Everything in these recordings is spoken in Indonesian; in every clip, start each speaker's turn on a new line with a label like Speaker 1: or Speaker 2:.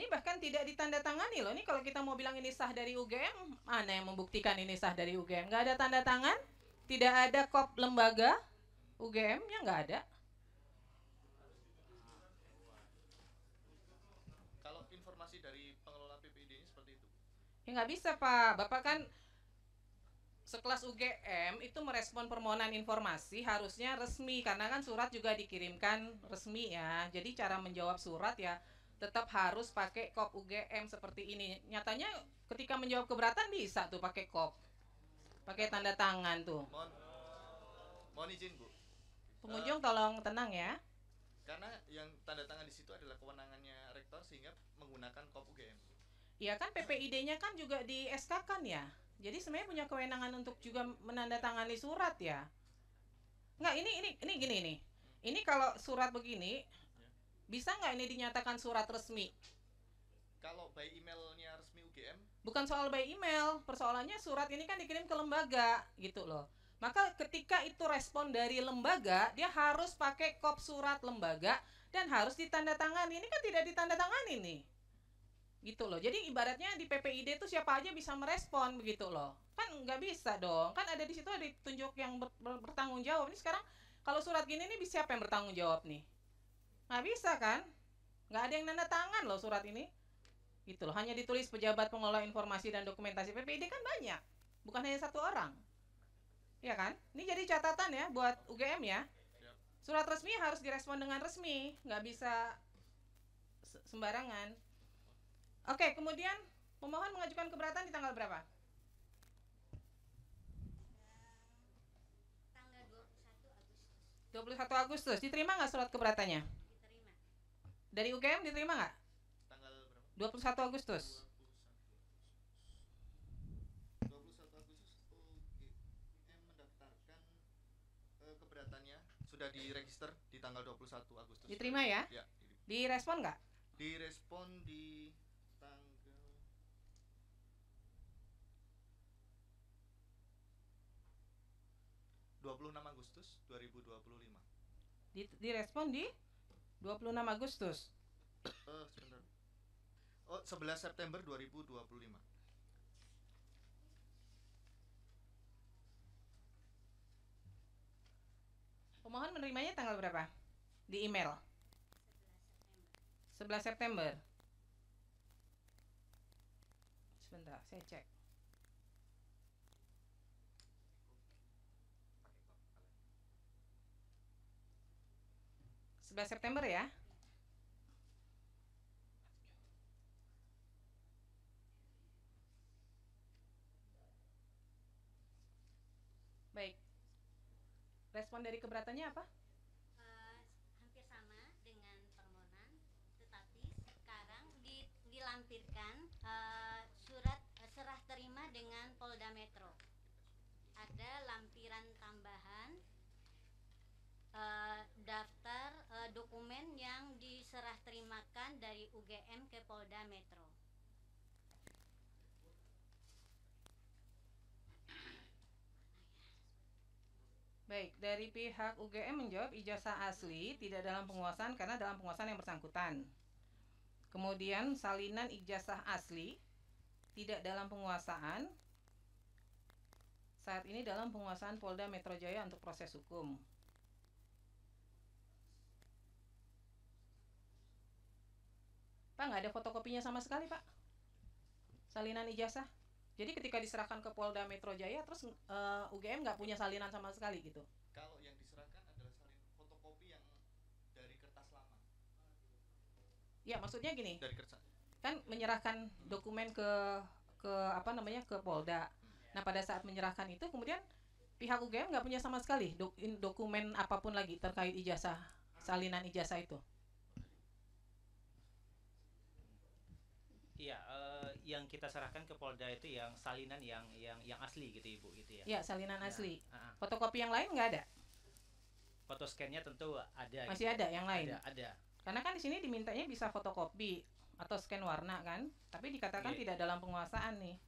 Speaker 1: Ini bahkan tidak ditandatangani loh. Ini kalau kita mau bilang ini sah dari UGM, mana yang membuktikan ini sah dari UGM? Nggak ada tanda tangan, tidak ada kop lembaga UGM-nya, nggak ada.
Speaker 2: Kalau informasi dari pengelola PPID ini seperti itu.
Speaker 1: Ya nggak bisa Pak, Bapak kan sekelas UGM itu merespon permohonan informasi harusnya resmi, karena kan surat juga dikirimkan resmi ya. Jadi cara menjawab surat ya tetap harus pakai kop UGM seperti ini. Nyatanya ketika menjawab keberatan bisa tuh pakai kop, pakai tanda tangan tuh.
Speaker 2: Mohon izin Bu.
Speaker 1: Pengunjung tolong tenang ya.
Speaker 2: Karena yang tanda tangan di situ adalah kewenangannya rektor sehingga menggunakan kop UGM.
Speaker 1: Ya kan PPID-nya kan juga di SK kan ya. Jadi sebenarnya punya kewenangan untuk juga menandatangani surat ya. Nggak, ini gini nih. Ini kalau surat begini, bisa nggak ini dinyatakan surat resmi?
Speaker 2: Kalau by emailnya resmi UGM?
Speaker 1: Bukan soal by email, persoalannya surat ini kan dikirim ke lembaga gitu loh. Maka ketika itu respon dari lembaga, dia harus pakai kop surat lembaga dan harus ditandatangani. Ini kan tidak ditandatangani nih. Gitu loh. Jadi ibaratnya di PPID itu siapa aja bisa merespon begitu loh. Kan nggak bisa dong. Kan ada di situ ada ditunjuk yang bertanggung jawab. Ini sekarang kalau surat gini nih siapa yang bertanggung jawab nih? Nggak bisa kan? Nggak ada yang nanda tangan loh surat ini. Gitu loh. Hanya ditulis pejabat pengelola informasi dan dokumentasi. PPID kan banyak. Bukan hanya satu orang. Ya kan? Ini jadi catatan ya buat UGM ya. Surat resmi harus direspon dengan resmi. Nggak bisa sembarangan. Oke, kemudian pemohon mengajukan keberatan di tanggal berapa?
Speaker 3: Tanggal 21 Agustus.
Speaker 1: 21 Agustus. Diterima nggak surat keberatannya?
Speaker 3: Diterima.
Speaker 1: Dari UGM diterima nggak?
Speaker 2: Tanggal berapa?
Speaker 1: 21 Agustus.
Speaker 2: 21 Agustus UGM mendaftarkan keberatannya sudah diregister di tanggal 21 Agustus.
Speaker 1: Diterima ya?
Speaker 2: Ya.
Speaker 1: Direspon nggak?
Speaker 2: Direspon di tanggal 26 Agustus 2025.
Speaker 1: Direspon di 26 Agustus.
Speaker 2: Sebentar. 11 September 2025.
Speaker 1: Pemohon menerimanya tanggal berapa? Di email. 11 September. Sebentar, saya cek. Sebelas September ya. Baik. Respon dari keberatannya apa?
Speaker 3: Hampir sama dengan permohonan, tetapi sekarang dilampirkan surat serah terima dengan Polda Metro. Ada lampiran tambahan daftar dokumen yang diserah terimakan dari UGM ke Polda Metro.
Speaker 1: Baik, dari pihak UGM menjawab ijazah asli tidak dalam penguasaan karena dalam penguasaan yang bersangkutan. Kemudian salinan ijazah asli tidak dalam penguasaan, saat ini dalam penguasaan Polda Metro Jaya untuk proses hukum. Pak, nggak ada fotokopinya sama sekali Pak, salinan ijazah. Jadi ketika diserahkan ke Polda Metro Jaya, terus UGM nggak punya salinan sama sekali gitu.
Speaker 2: Kalau yang diserahkan adalah salin fotokopi yang dari kertas lama.
Speaker 1: Ya, maksudnya gini.
Speaker 2: Dari kertas.
Speaker 1: Kan menyerahkan dokumen ke apa namanya, ke Polda. Nah, pada saat menyerahkan itu kemudian pihak UGM nggak punya sama sekali dokumen apapun lagi terkait ijazah, salinan ijazah itu.
Speaker 4: Iya, yang kita serahkan ke Polda itu yang salinan yang asli gitu Ibu gitu ya.
Speaker 1: Iya, salinan
Speaker 4: Ya,
Speaker 1: asli.
Speaker 4: uh-uh.
Speaker 1: Fotokopi yang lain nggak ada?
Speaker 4: Foto scan-nya tentu ada.
Speaker 1: Masih
Speaker 4: gitu.
Speaker 1: ada yang lain?
Speaker 4: Ada.
Speaker 1: Karena kan di sini dimintanya bisa fotokopi atau scan warna kan, tapi dikatakan
Speaker 4: Iya.
Speaker 1: tidak dalam penguasaan nih.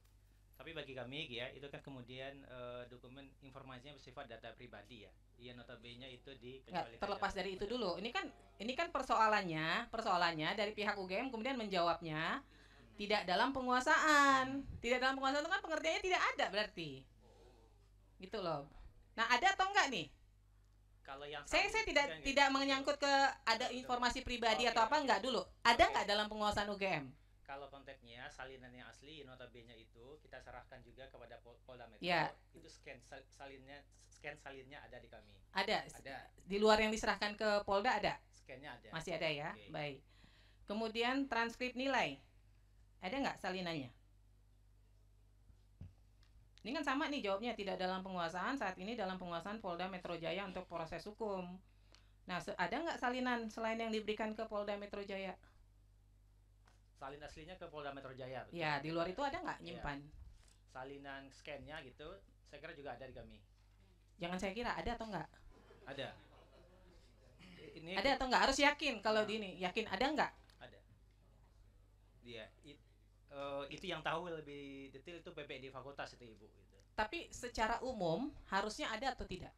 Speaker 4: Tapi bagi kami ya itu kan kemudian dokumen informasinya bersifat data pribadi ya. Yang notabene itu
Speaker 1: Nggak, terlepas dari itu dulu. Ini kan persoalannya dari pihak UGM kemudian menjawabnya tidak dalam penguasaan. Tidak dalam penguasaan itu kan pengertiannya tidak ada berarti. Gitu loh. Nah, ada atau enggak nih?
Speaker 4: Kalau yang
Speaker 1: Saya tidak menyangkut ke ada informasi pribadi atau apa enggak dulu. Ada enggak dalam penguasaan UGM?
Speaker 4: Kalau konteksnya salinan yang asli notabene itu kita serahkan juga kepada Polda Metro.
Speaker 1: Ya.
Speaker 4: Itu scan salinnya ada di kami.
Speaker 1: Ada.
Speaker 4: Ada.
Speaker 1: Di luar yang diserahkan ke Polda ada?
Speaker 4: Scannya ada.
Speaker 1: Masih ada ya?
Speaker 4: Oke.
Speaker 1: Baik. Kemudian transkrip nilai. Ada nggak salinannya? Ini kan sama nih jawabnya, tidak dalam penguasaan, saat ini dalam penguasaan Polda Metro Jaya untuk proses hukum. Nah, ada nggak salinan selain yang diberikan ke Polda Metro Jaya?
Speaker 4: Salin aslinya ke Polda Metro Jaya. Betul.
Speaker 1: Ya, di luar itu ada nggak
Speaker 4: Ya.
Speaker 1: nyimpan?
Speaker 4: Salinan scannya gitu, saya kira juga ada di kami.
Speaker 1: Jangan saya kira, ada atau nggak?
Speaker 4: Ada. Ini
Speaker 1: Ada atau nggak? Harus yakin kalau di ini. Yakin ada nggak?
Speaker 4: ada. Dia itu yang tahu lebih detail itu PPD fakultas itu Ibu gitu.
Speaker 1: Tapi secara umum harusnya ada atau tidak?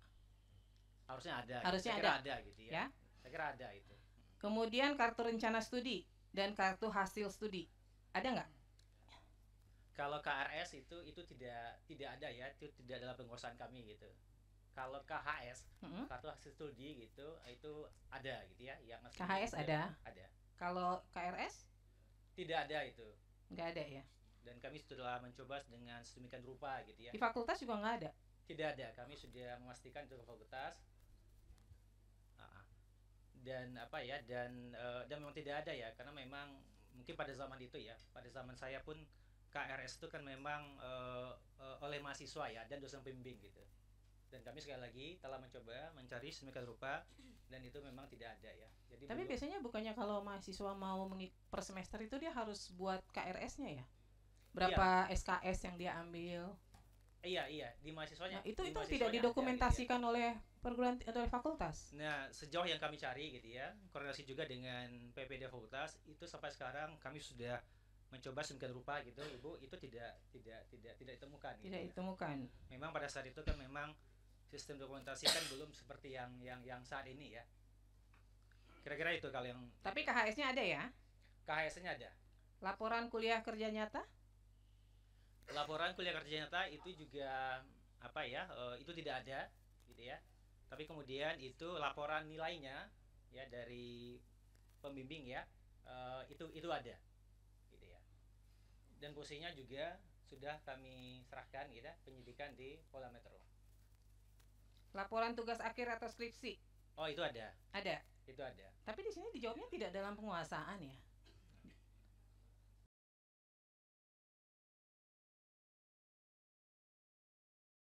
Speaker 4: Harusnya ada.
Speaker 1: Harusnya
Speaker 4: saya kira
Speaker 1: ada.
Speaker 4: gitu ya.
Speaker 1: Ya.
Speaker 4: Saya kira ada itu.
Speaker 1: Kemudian kartu rencana studi dan kartu hasil studi. Ada nggak?
Speaker 4: Kalau KRS itu tidak ada ya, itu tidak dalam penguasaan kami gitu. Kalau KHS,
Speaker 1: Mm-mm.
Speaker 4: kartu hasil studi gitu, itu ada gitu ya, yang asli
Speaker 1: KHS
Speaker 4: itu
Speaker 1: ada?
Speaker 4: Ada.
Speaker 1: Kalau KRS?
Speaker 4: Tidak ada itu.
Speaker 1: Nggak ada ya?
Speaker 4: Dan kami sudah mencoba dengan sedemikian rupa gitu ya.
Speaker 1: Di fakultas juga nggak ada?
Speaker 4: Tidak ada. Kami sudah memastikan itu ke fakultas. Ah, ah. Dan apa ya? Dan memang tidak ada ya, karena memang mungkin pada zaman itu ya, pada zaman saya pun KRS itu kan memang oleh mahasiswa ya dan dosen pembimbing gitu. Dan kami sekali lagi telah mencoba mencari sedemikian rupa dan itu memang tidak ada ya. Jadi
Speaker 1: Tapi biasanya bukannya kalau mahasiswa mau per semester itu dia harus buat KRS-nya ya? Berapa SKS yang dia ambil?
Speaker 4: iya di mahasiswanya.
Speaker 1: Nah, itu
Speaker 4: di
Speaker 1: tidak
Speaker 4: mahasiswanya ada,
Speaker 1: didokumentasikan oleh perguruan oleh fakultas.
Speaker 4: gitu ya. Nah, sejauh yang kami cari gitu ya, koordinasi juga dengan PPD fakultas, itu sampai sekarang kami sudah mencoba sedemikian rupa gitu, Ibu, itu tidak ditemukan gitu.
Speaker 1: Tidak
Speaker 4: Ya.
Speaker 1: ditemukan.
Speaker 4: Memang pada saat itu kan memang sistem dokumentasi kan belum seperti yang saat ini ya. Kira-kira itu kalau yang
Speaker 1: Tapi KHS-nya ada ya?
Speaker 4: KHS-nya ada.
Speaker 1: Laporan kuliah kerja nyata?
Speaker 4: Laporan kuliah kerja nyata itu juga apa ya? Itu tidak ada gitu ya. Tapi kemudian itu laporan nilainya ya dari pembimbing ya. Itu ada gitu ya. Dan posisinya juga sudah kami serahkan gitu ya, penyidikan di Polda Metro.
Speaker 1: Laporan tugas akhir atau skripsi?
Speaker 4: Oh, itu ada.
Speaker 1: Ada.
Speaker 4: Itu ada.
Speaker 1: Tapi di sini dijawabnya tidak dalam penguasaan ya?